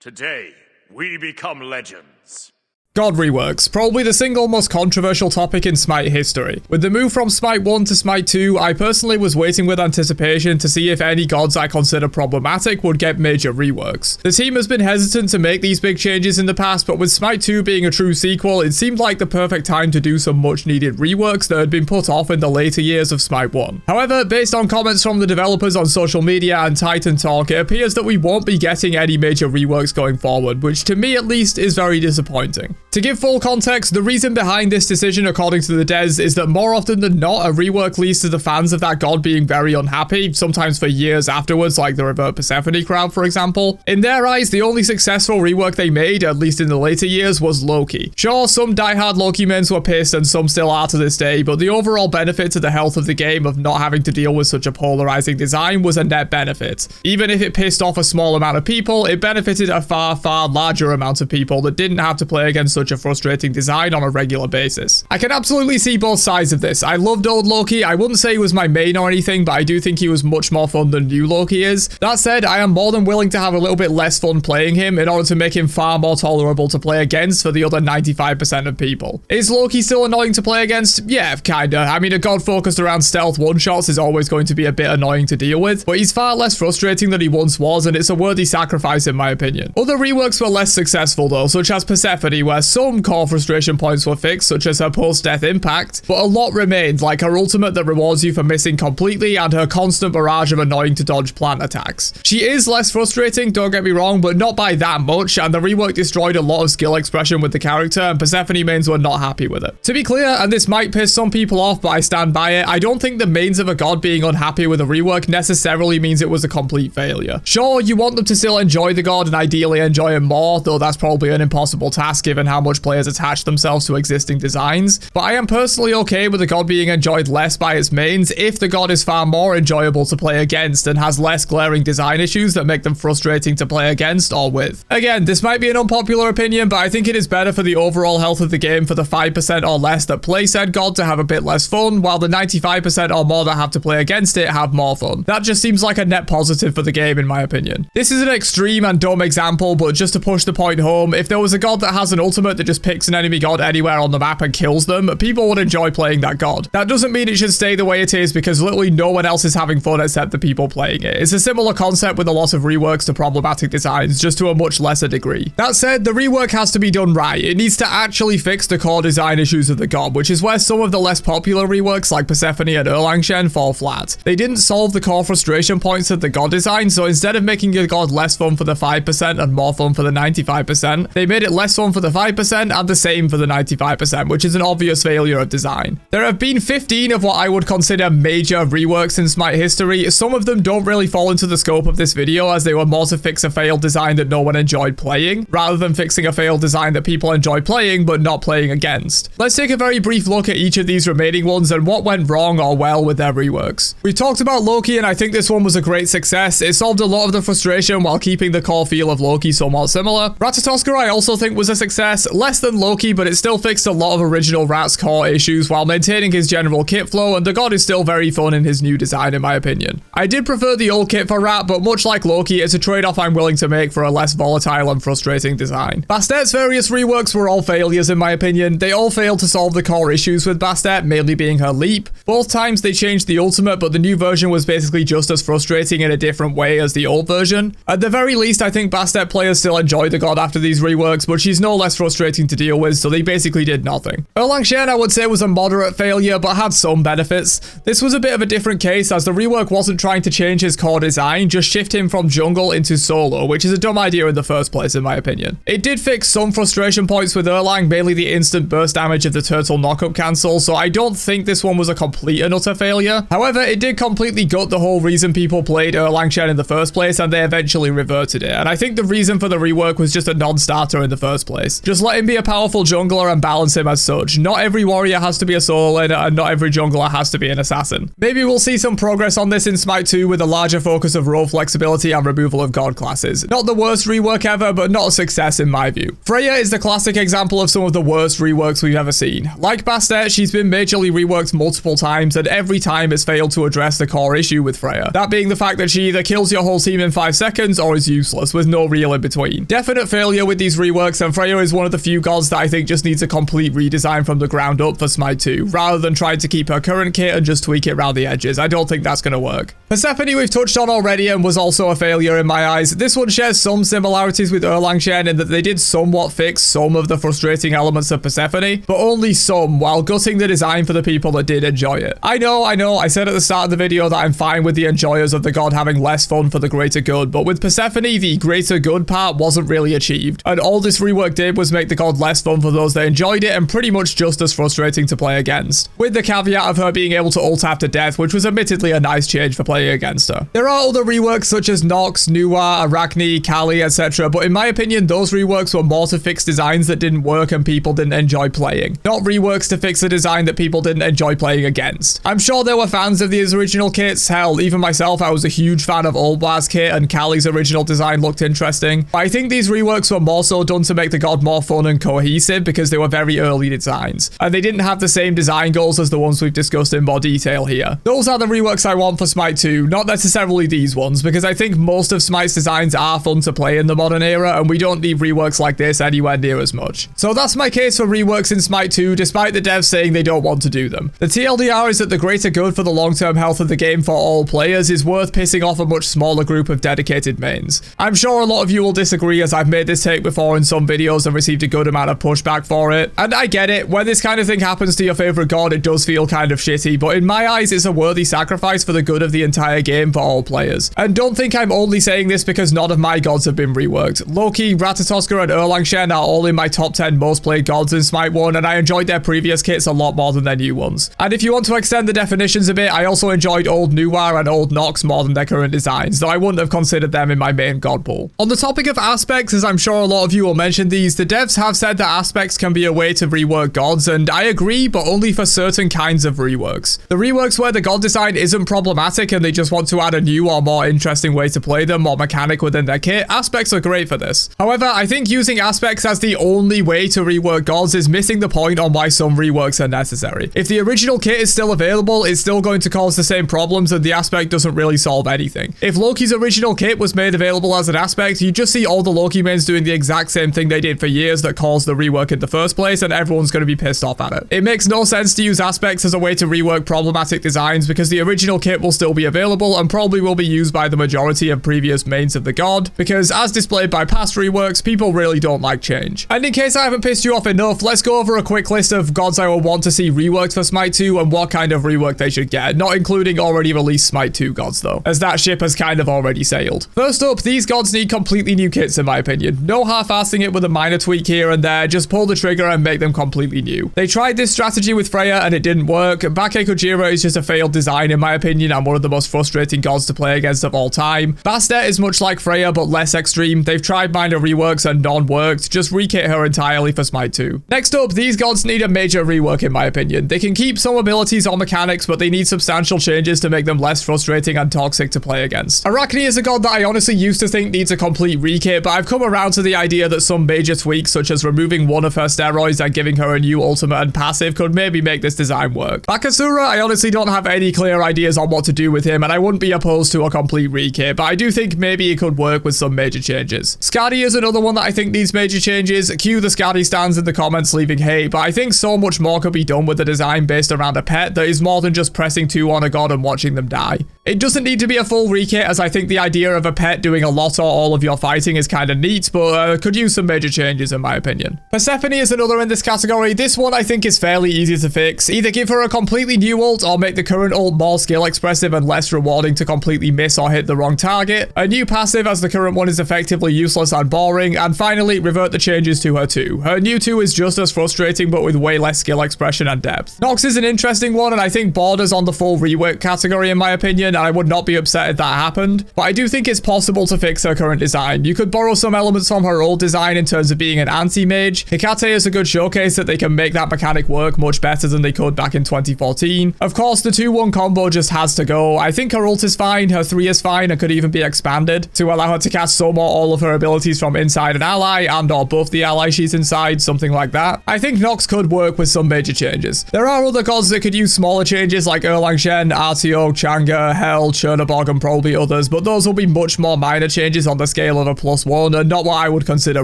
Today, we become legends. God reworks, probably the single most controversial topic in Smite history. With the move from Smite 1 to Smite 2, I personally was waiting with anticipation to see if any gods I consider problematic would get major reworks. The team has been hesitant to make these big changes in the past, but with Smite 2 being a true sequel, it seemed like the perfect time to do some much needed reworks that had been put off in the later years of Smite 1. However, based on comments from the developers on social media and Titan Talk, it appears that we won't be getting any major reworks going forward, which to me at least is very disappointing. To give full context, the reason behind this decision, according to the devs, is that more often than not, a rework leads to the fans of that god being very unhappy, sometimes for years afterwards, like the Revert Persephone crowd, for example. In their eyes, the only successful rework they made, at least in the later years, was Loki. Sure, some diehard Loki mains were pissed, and some still are to this day, but the overall benefit to the health of the game of not having to deal with such a polarizing design was a net benefit. Even if it pissed off a small amount of people, it benefited a far, far larger amount of people that didn't have to play against such a frustrating design on a regular basis. I can absolutely see both sides of this. I loved old Loki. I wouldn't say he was my main or anything, but I do think he was much more fun than new Loki is. That said, I am more than willing to have a little bit less fun playing him in order to make him far more tolerable to play against for the other 95% of people. Is Loki still annoying to play against? Yeah, kinda. I mean, a god focused around stealth one-shots is always going to be a bit annoying to deal with, but he's far less frustrating than he once was, and it's a worthy sacrifice in my opinion. Other reworks were less successful though, such as Persephone, where some core frustration points were fixed, such as her post-death impact, but a lot remained, like her ultimate that rewards you for missing completely and her constant barrage of annoying to dodge plant attacks. She is less frustrating, don't get me wrong, but not by that much, and the rework destroyed a lot of skill expression with the character, and Persephone mains were not happy with it. To be clear, and this might piss some people off, but I stand by it, I don't think the mains of a god being unhappy with a rework necessarily means it was a complete failure. Sure, you want them to still enjoy the god and ideally enjoy him more, though that's probably an impossible task given how much players attach themselves to existing designs, but I am personally okay with the god being enjoyed less by its mains if the god is far more enjoyable to play against and has less glaring design issues that make them frustrating to play against or with. Again, this might be an unpopular opinion, but I think it is better for the overall health of the game for the 5% or less that play said god to have a bit less fun, while the 95% or more that have to play against it have more fun. That just seems like a net positive for the game in my opinion. This is an extreme and dumb example, but just to push the point home, if there was a god that has an ultimate that just picks an enemy god anywhere on the map and kills them, people would enjoy playing that god. That doesn't mean it should stay the way it is because literally no one else is having fun except the people playing it. It's a similar concept with a lot of reworks to problematic designs, just to a much lesser degree. That said, the rework has to be done right. It needs to actually fix the core design issues of the god, which is where some of the less popular reworks like Persephone and Erlangshen fall flat. They didn't solve the core frustration points of the god design, so instead of making your god less fun for the 5% and more fun for the 95%, they made it less fun for the 5% and the same for the 95%, which is an obvious failure of design. There have been 15 of what I would consider major reworks in Smite history. Some of them don't really fall into the scope of this video as they were more to fix a failed design that no one enjoyed playing, rather than fixing a failed design that people enjoy playing but not playing against. Let's take a very brief look at each of these remaining ones and what went wrong or well with their reworks. We talked about Loki and I think this one was a great success. It solved a lot of the frustration while keeping the core feel of Loki somewhat similar. Ratatoskr I also think was a success, less than Loki, but it still fixed a lot of original Rat's core issues while maintaining his general kit flow, and the god is still very fun in his new design in my opinion. I did prefer the old kit for Rat, but much like Loki, it's a trade-off I'm willing to make for a less volatile and frustrating design. Bastet's various reworks were all failures in my opinion. They all failed to solve the core issues with Bastet, mainly being her leap. Both times they changed the ultimate, but the new version was basically just as frustrating in a different way as the old version. At the very least, I think Bastet players still enjoy the god after these reworks, but she's no less frustrating to deal with, so they basically did nothing. Erlangshen I would say was a moderate failure, but had some benefits. This was a bit of a different case as the rework wasn't trying to change his core design, just shift him from jungle into solo, which is a dumb idea in the first place in my opinion. It did fix some frustration points with Erlang, mainly the instant burst damage of the turtle knockup cancel, so I don't think this one was a complete and utter failure. However, it did completely gut the whole reason people played Erlangshen in the first place, and they eventually reverted it, and I think the reason for the rework was just a non-starter in the first place. Just Just let him be a powerful jungler and balance him as such. Not every warrior has to be a solo laner, and not every jungler has to be an assassin. Maybe we'll see some progress on this in Smite 2 with a larger focus of role flexibility and removal of god classes. Not the worst rework ever, but not a success in my view. Freya is the classic example of some of the worst reworks we've ever seen. Like Bastet, she's been majorly reworked multiple times, and every time it's failed to address the core issue with Freya. That being the fact that she either kills your whole team in 5 seconds or is useless, with no real in between. Definite failure with these reworks, and Freya is one of the few gods that I think just needs a complete redesign from the ground up for Smite 2, rather than trying to keep her current kit and just tweak it around the edges. I don't think that's going to work. Persephone we've touched on already and was also a failure in my eyes. This one shares some similarities with Erlangchen in that they did somewhat fix some of the frustrating elements of Persephone, but only some, while gutting the design for the people that did enjoy it. I know, I said at the start of the video that I'm fine with the enjoyers of the god having less fun for the greater good, but with Persephone, the greater good part wasn't really achieved, and all this rework did was make the god less fun for those that enjoyed it and pretty much just as frustrating to play against, with the caveat of her being able to ult after death, which was admittedly a nice change for playing against her. There are other reworks such as Nox, Nuwa, Arachne, Kali, etc., but in my opinion, those reworks were more to fix designs that didn't work and people didn't enjoy playing, not reworks to fix a design that people didn't enjoy playing against. I'm sure there were fans of these original kits. Hell, even myself, I was a huge fan of Ulbar's kit, and Kali's original design looked interesting, but I think these reworks were more so done to make the god more fun and cohesive because they were very early designs, and they didn't have the same design goals as the ones we've discussed in more detail here. Those are the reworks I want for Smite 2, not necessarily these ones, because I think most of Smite's designs are fun to play in the modern era, and we don't need reworks like this anywhere near as much. So that's my case for reworks in Smite 2, despite the devs saying they don't want to do them. The TLDR is that the greater good for the long-term health of the game for all players is worth pissing off a much smaller group of dedicated mains. I'm sure a lot of you will disagree, as I've made this take before in some videos and received a good amount of pushback for it, and I get it. When this kind of thing happens to your favorite god, it does feel kind of shitty, but in my eyes, it's a worthy sacrifice for the good of the entire game for all players. And don't think I'm only saying this because none of my gods have been reworked. Loki, Ratatoskr, and Erlangchen are all in my top 10 most played gods in Smite 1, and I enjoyed their previous kits a lot more than their new ones. And if you want to extend the definitions a bit, I also enjoyed old Nuwa and old Nox more than their current designs, though I wouldn't have considered them in my main god pool. On the topic of aspects, as I'm sure a lot of you will mention these, the devs have said that aspects can be a way to rework gods, and I agree, but only for certain kinds of reworks. The reworks where the god design isn't problematic and they just want to add a new or more interesting way to play them or mechanic within their kit, aspects are great for this. However, I think using aspects as the only way to rework gods is missing the point on why some reworks are necessary. If the original kit is still available, it's still going to cause the same problems, and the aspect doesn't really solve anything. If Loki's original kit was made available as an aspect, you just see all the Loki mains doing the exact same thing they did for years that caused the rework in the first place, and everyone's going to be pissed off at it. It makes no sense to use aspects as a way to rework problematic designs because the original kit will still be available and probably will be used by the majority of previous mains of the god, because as displayed by past reworks, people really don't like change. And in case I haven't pissed you off enough, let's go over a quick list of gods I would want to see reworked for Smite 2 and what kind of rework they should get, not including already released Smite 2 gods though, as that ship has kind of already sailed. First up, these gods need completely new kits in my opinion. No half-assing it with a minor tweak here and there, just pull the trigger and make them completely new. They tried this strategy with Freya and it didn't work. Bake Kujira is just a failed design in my opinion and one of the most frustrating gods to play against of all time. Bastet is much like Freya but less extreme. They've tried minor reworks and none worked, just rekit her entirely for Smite 2. Next up, these gods need a major rework in my opinion. They can keep some abilities or mechanics, but they need substantial changes to make them less frustrating and toxic to play against. Arachne is a god that I honestly used to think needs a complete rekit, but I've come around to the idea that some major tweaks such as removing one of her steroids and giving her a new ultimate and passive could maybe make this design work. Bakasura, I honestly don't have any clear ideas on what to do with him, and I wouldn't be opposed to a complete rekit, but I do think maybe it could work with some major changes. Skadi is another one that I think needs major changes. Cue the Skadi stands in the comments leaving hate, but I think so much more could be done with the design based around a pet that is more than just pressing 2 on a god and watching them die. It doesn't need to be a full rekit, as I think the idea of a pet doing a lot or all of your fighting is kind of neat, but could use some major changes in my opinion. Persephone is another in this category. This one I think is fairly easy to fix. Either give her a completely new ult or make the current ult more skill expressive and less rewarding to completely miss or hit the wrong target. A new passive, as the current one is effectively useless and boring. And finally, revert the changes to her 2. Her new 2 is just as frustrating but with way less skill expression and depth. Nox is an interesting one and I think borders on the full rework category in my opinion, and I would not be upset if that happened. But I do think it's possible to fix her current design. You could borrow some elements from her old design in terms of being an anti-mage. Hecate is a good showcase that they can make that mechanic work much better than they could back in 2014. Of course, the 2-1 combo just has to go. I think her ult is fine, her 3 is fine, and could even be expanded to allow her to cast some or all of her abilities from inside an ally and or buff the ally she's inside, something like that. I think Nox could work with some major changes. There are other gods that could use smaller changes like Erlang Shen, RTO, Chang'e, Hel, Chernobog, and probably others, but those will be much more minor changes on the scale of a +1 and not what I would consider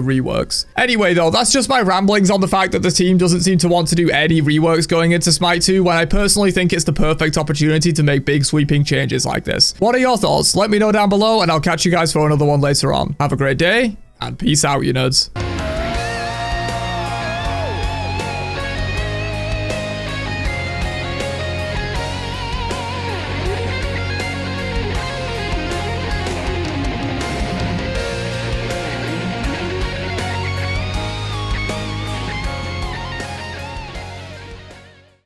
reworks. Anyway though, that's just my ramblings on the fact that the team doesn't seem to want to do any reworks going into Smite 2 when I personally think it's the perfect opportunity to make big sweeping changes like this. What are your thoughts? Let me know down below and I'll catch you guys for another one later on. Have a great day and peace out, you nerds.